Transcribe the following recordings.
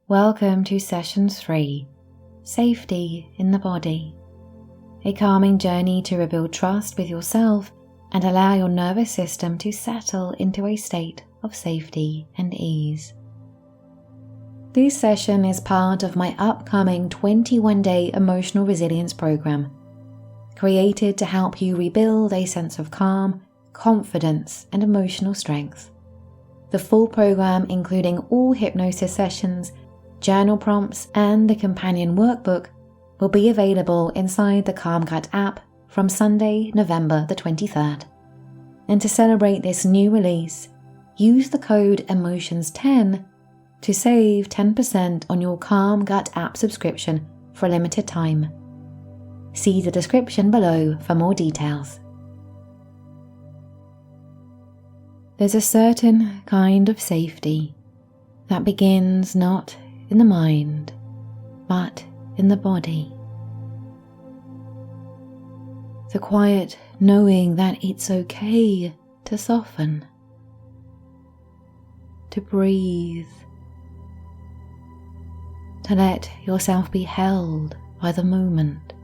Welcome to Session 3, Safety in the Body, a calming journey to rebuild trust with yourself and allow your nervous system to settle into a state of safety and ease. This session is part of my upcoming 21-day emotional resilience program, created to help you rebuild a sense of calm, confidence, and emotional strength. The full program, including all hypnosis sessions, journal prompts, and the companion workbook, will be available inside the Calm Gut app from Sunday, November the 23rd. And to celebrate this new release, use the code EMOTIONS10 to save 10% on your Calm Gut app subscription for a limited time. See the description below for more details. There's a certain kind of safety that begins not in the mind, but in the body. The quiet knowing that it's okay to soften, to breathe, to let yourself be held by the moment.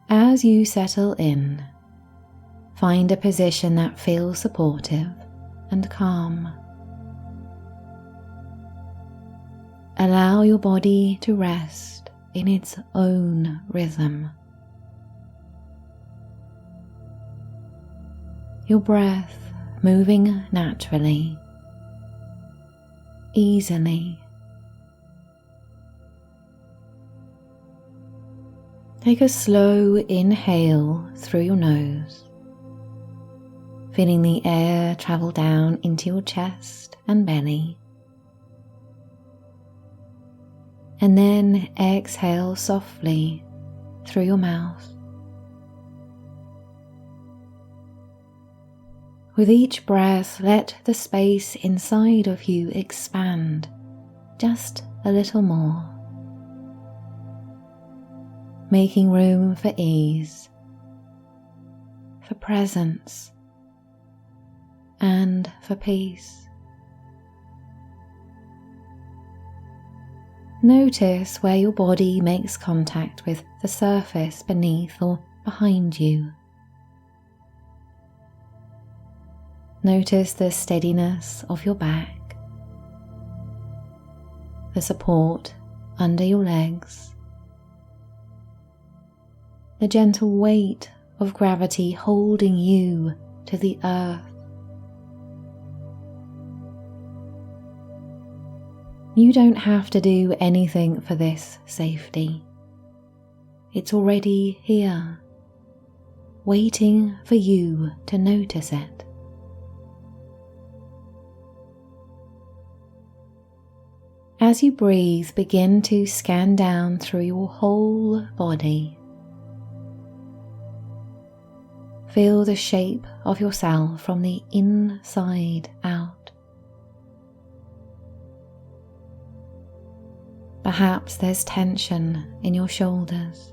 As you settle in, find a position that feels supportive and calm. Allow your body to rest in its own rhythm. Your breath moving naturally, easily. Take a slow inhale through your nose, feeling the air travel down into your chest and belly. And then exhale softly through your mouth. With each breath, let the space inside of you expand just a little more, making room for ease, for presence, and for peace. Notice where your body makes contact with the surface beneath or behind you. Notice the steadiness of your back, the support under your legs, the gentle weight of gravity holding you to the earth. You don't have to do anything for this safety. It's already here, waiting for you to notice it. As you breathe, begin to scan down through your whole body. Feel the shape of yourself from the inside out. Perhaps there's tension in your shoulders,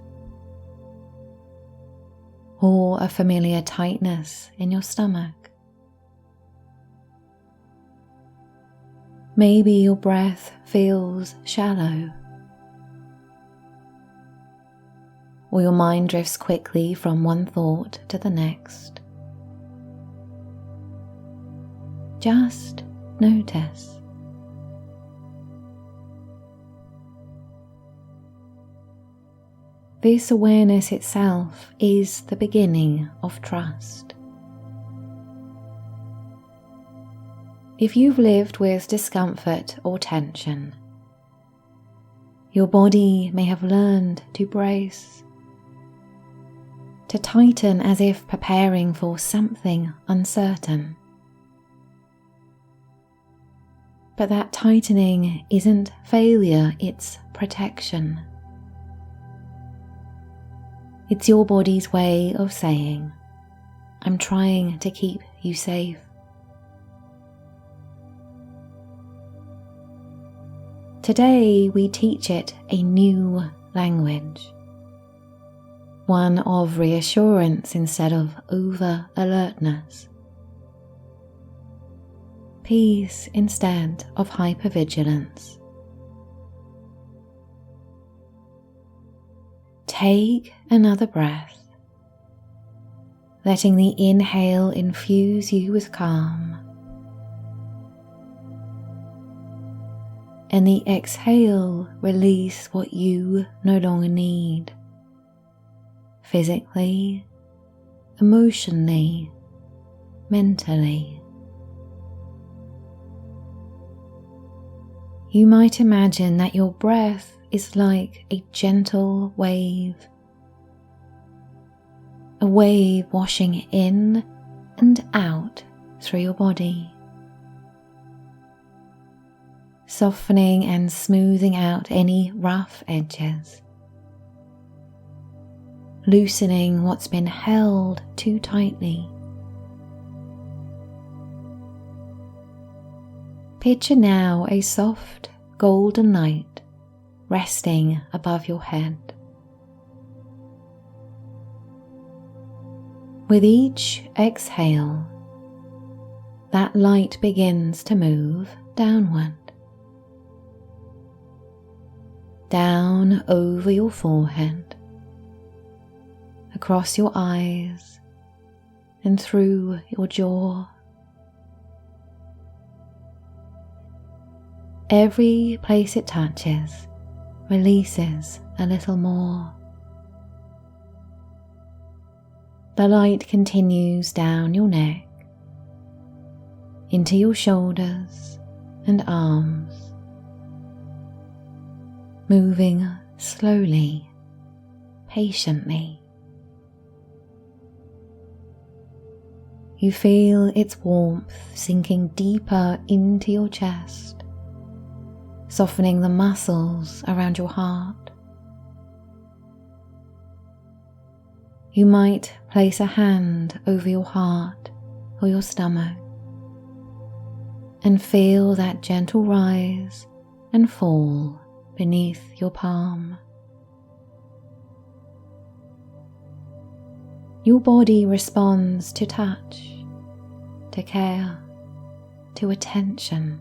or a familiar tightness in your stomach. Maybe your breath feels shallow, or your mind drifts quickly from one thought to the next. Just notice. This awareness itself is the beginning of trust. If you've lived with discomfort or tension, your body may have learned to brace, to tighten as if preparing for something uncertain. But that tightening isn't failure, it's protection. It's your body's way of saying, I'm trying to keep you safe. Today we teach it a new language, one of reassurance instead of over-alertness. peace instead of hypervigilance. Take another breath, letting the inhale infuse you with calm, and the exhale release what you no longer need, physically, emotionally, mentally. You might imagine that your breath is like a gentle wave, a wave washing in and out through your body, softening and smoothing out any rough edges, loosening what's been held too tightly. Picture now a soft golden light resting above your head. With each exhale, that light begins to move downward, down over your forehead, across your eyes, and through your jaw. Every place it touches releases a little more. The light continues down your neck, into your shoulders and arms, moving slowly, patiently. You feel its warmth sinking deeper into your chest, softening the muscles around your heart. You might place a hand over your heart or your stomach and feel that gentle rise and fall beneath your palm. Your body responds to touch, to care, to attention.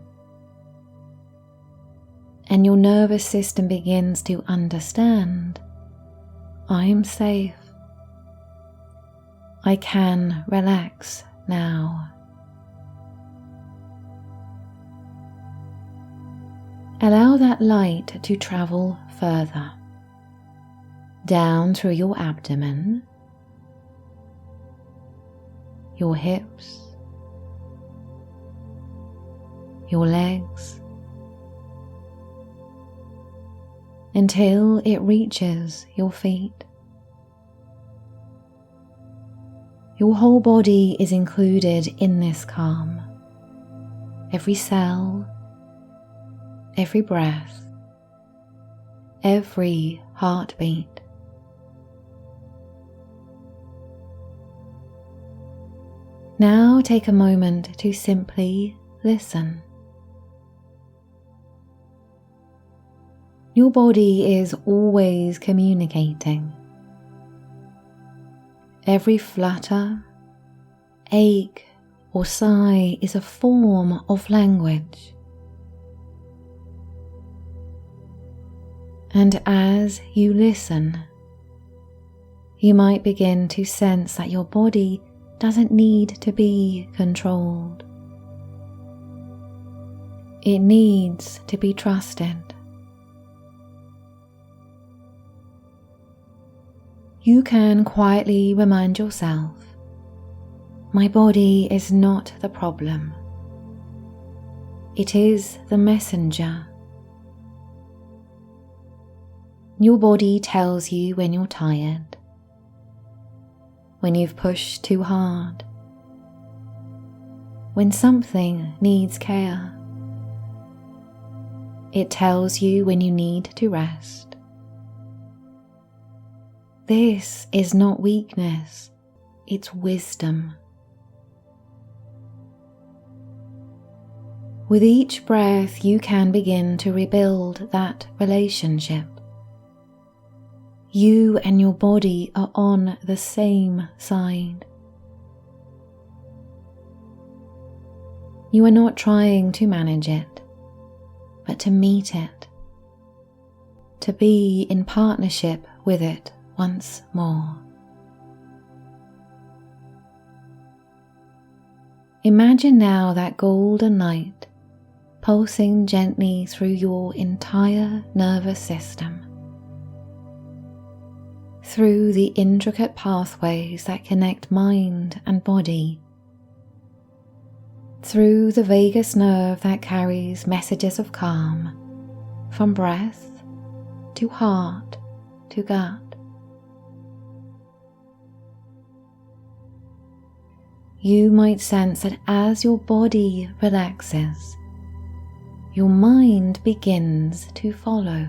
And your nervous system begins to understand, I am safe. I can relax now. Allow that light to travel further, down through your abdomen, your hips, your legs, until it reaches your feet. Your whole body is included in this calm. Every cell, every breath, every heartbeat. Now take a moment to simply listen. Your body is always communicating. Every flutter, ache, or sigh is a form of language. And as you listen, you might begin to sense that your body doesn't need to be controlled. It needs to be trusted. You can quietly remind yourself, my body is not the problem. It is the messenger. Your body tells you when you're tired, when you've pushed too hard, when something needs care. It tells you when you need to rest. This is not weakness, it's wisdom. With each breath, you can begin to rebuild that relationship. You and your body are on the same side. You are not trying to manage it, but to meet it, to be in partnership with it once more. Imagine now that golden light pulsing gently through your entire nervous system, through the intricate pathways that connect mind and body, through the vagus nerve that carries messages of calm from breath to heart to gut. You might sense that as your body relaxes, your mind begins to follow.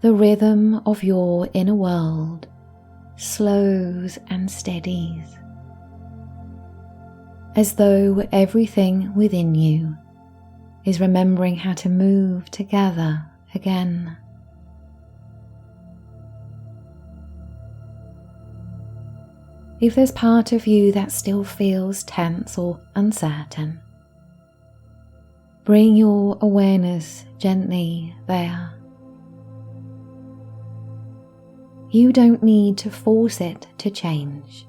The rhythm of your inner world slows and steadies, as though everything within you is remembering how to move together again. If there's part of you that still feels tense or uncertain, bring your awareness gently there. You don't need to force it to change.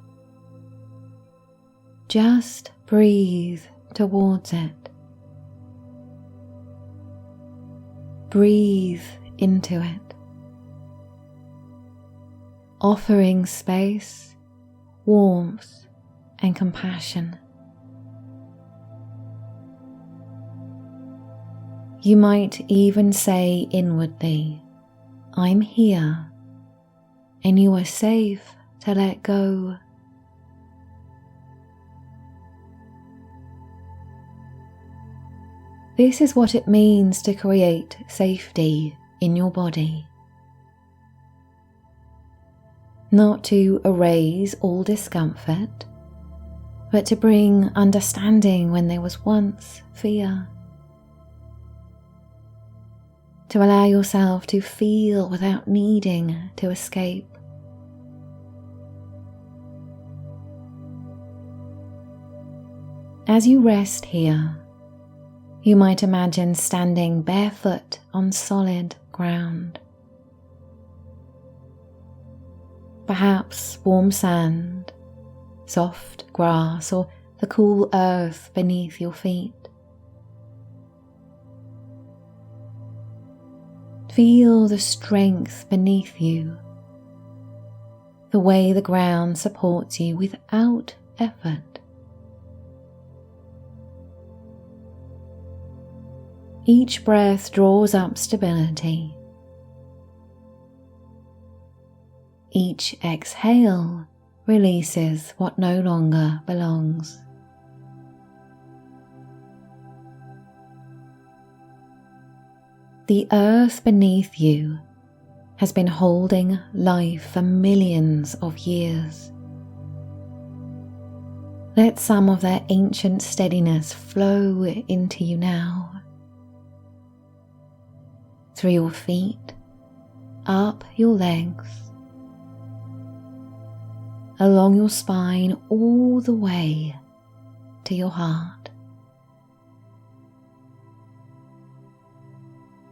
Just breathe towards it. Breathe into it, offering space, warmth, and compassion. You might even say inwardly, "I'm here, and you are safe to let go." This is what it means to create safety in your body. Not to erase all discomfort, but to bring understanding when there was once fear. To allow yourself to feel without needing to escape. As you rest here, you might imagine standing barefoot on solid ground. Perhaps warm sand, soft grass, or the cool earth beneath your feet. Feel the strength beneath you, the way the ground supports you without effort. Each breath draws up stability. Each exhale releases what no longer belongs. The earth beneath you has been holding life for millions of years. Let some of that ancient steadiness flow into you now. Through your feet, up your legs, along your spine, all the way to your heart.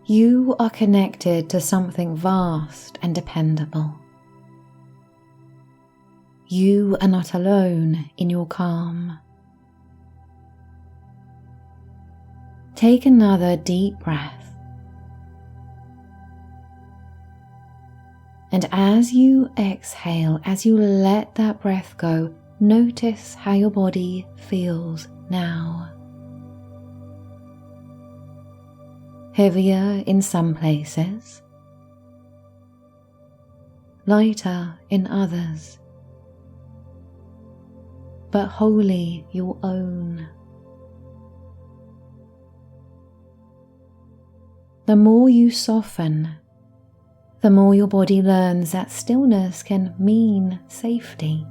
You are connected to something vast and dependable. You are not alone in your calm. Take another deep breath. And as you exhale, as you let that breath go, notice how your body feels now. Heavier in some places, lighter in others, but wholly your own. The more you soften, the more your body learns that stillness can mean safety.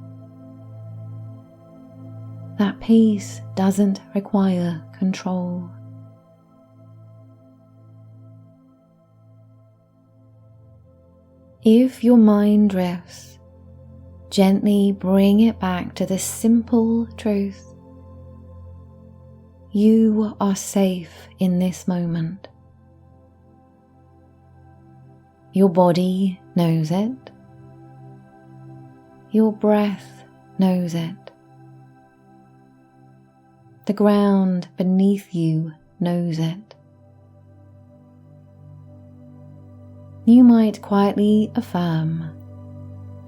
That peace doesn't require control. If your mind drifts, gently bring it back to the simple truth. You are safe in this moment. Your body knows it. Your breath knows it. The ground beneath you knows it. You might quietly affirm,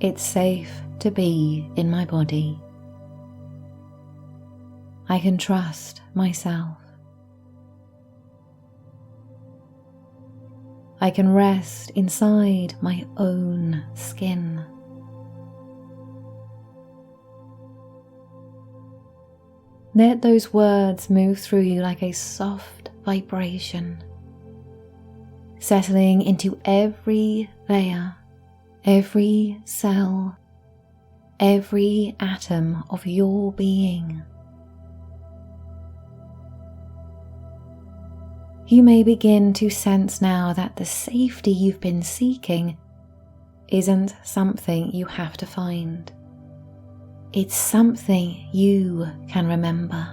"It's safe to be in my body. I can trust myself. I can rest inside my own skin." Let those words move through you like a soft vibration, settling into every layer, every cell, every atom of your being. You may begin to sense now that the safety you've been seeking isn't something you have to find. It's something you can remember.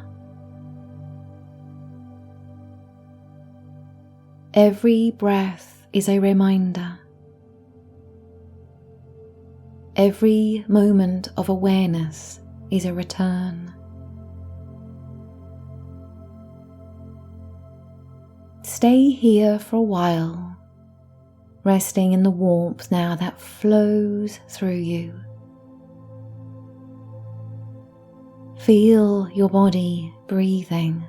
Every breath is a reminder. Every moment of awareness is a return. Stay here for a while, resting in the warmth now that flows through you. Feel your body breathing,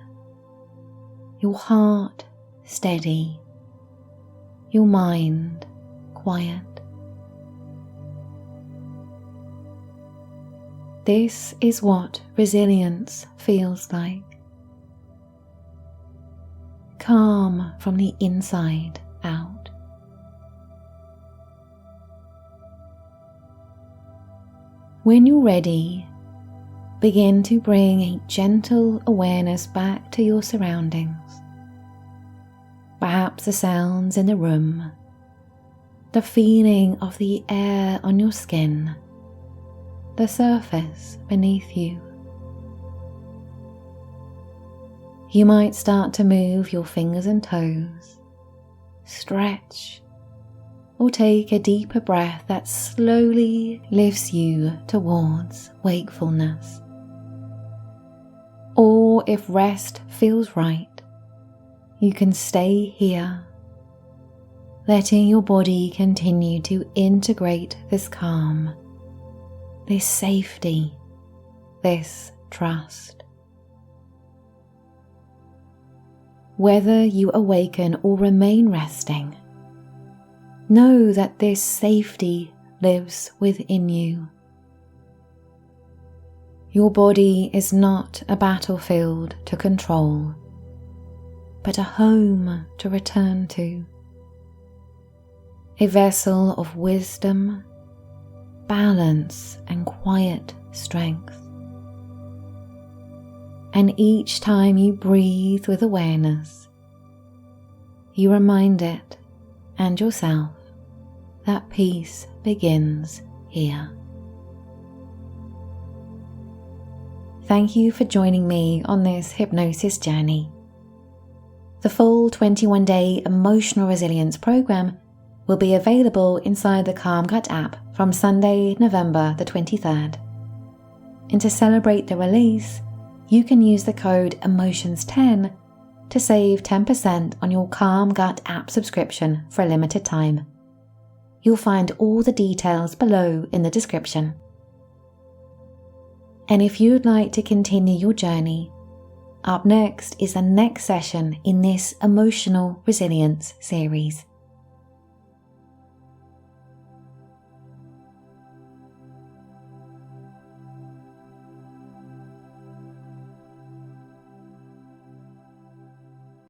your heart steady, your mind quiet. This is what resilience feels like. Calm from the inside out. When you're ready, begin to bring a gentle awareness back to your surroundings. Perhaps the sounds in the room, the feeling of the air on your skin, the surface beneath you. You might start to move your fingers and toes, stretch, or take a deeper breath that slowly lifts you towards wakefulness. Or if rest feels right, you can stay here, letting your body continue to integrate this calm, this safety, this trust. Whether you awaken or remain resting, know that this safety lives within you. Your body is not a battlefield to control, but a home to return to. A vessel of wisdom, balance, and quiet strength. And each time you breathe with awareness, you remind it and yourself that peace begins here. Thank you for joining me on this hypnosis journey. The full 21-day emotional resilience program will be available inside the Calm Gut app from Sunday, November the 23rd. And to celebrate the release, you can use the code EMOTIONS10 to save 10% on your Calm Gut app subscription for a limited time. You'll find all the details below in the description. And if you'd like to continue your journey, up next is the next session in this emotional resilience series.